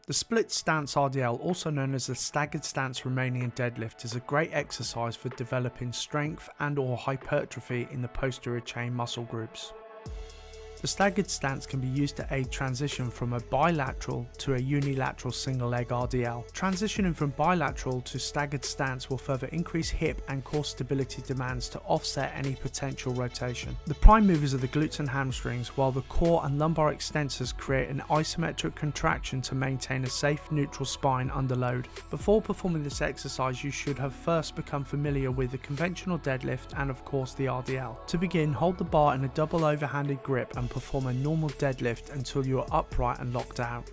The Split Stance Rdl, also known as the Staggered Stance Romanian deadlift, is a great exercise for developing strength and or hypertrophy in the posterior chain muscle groups. The staggered stance can be used to aid transition from a bilateral to a unilateral single leg RDL. Transitioning from bilateral to staggered stance will further increase hip and core stability demands to offset any potential rotation. The prime movers are the glutes and hamstrings, while the core and lumbar extensors create an isometric contraction to maintain a safe neutral spine under load. Before performing this exercise, you should have first become familiar with the conventional deadlift and of course the RDL. To begin, hold the bar in a double overhanded grip and perform a normal deadlift until you are upright and locked out.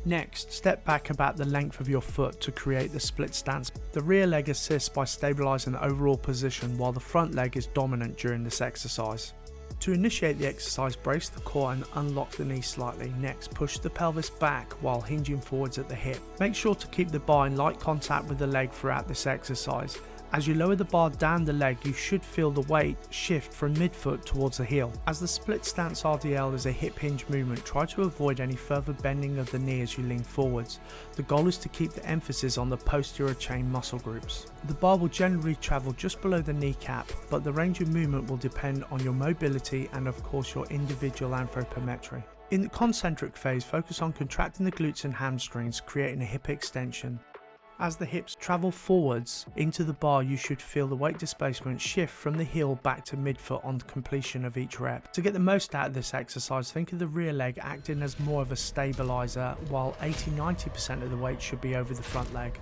Next, step back about the length of your foot to create the split stance. The rear leg assists by stabilizing the overall position, while the front leg is dominant during this exercise. To initiate the exercise, brace the core and unlock the knee slightly. Next, push the pelvis back while hinging forwards at the hip. Make sure to keep the bar in light contact with the leg throughout this exercise. As you lower the bar down the leg, you should feel the weight shift from midfoot towards the heel. As the Split Stance Rdl is a hip hinge movement, try to avoid any further bending of the knee as you lean forwards. The goal is to keep the emphasis on the posterior chain muscle groups. The bar will generally travel just below the kneecap, but the range of movement will depend on your mobility and of course your individual anthropometry. In the concentric phase, focus on contracting the glutes and hamstrings, creating a hip extension. As the hips travel forwards into the bar, you should feel the weight displacement shift from the heel back to midfoot on completion of each rep. To get the most out of this exercise, think of the rear leg acting as more of a stabilizer, while 80-90% of the weight should be over the front leg.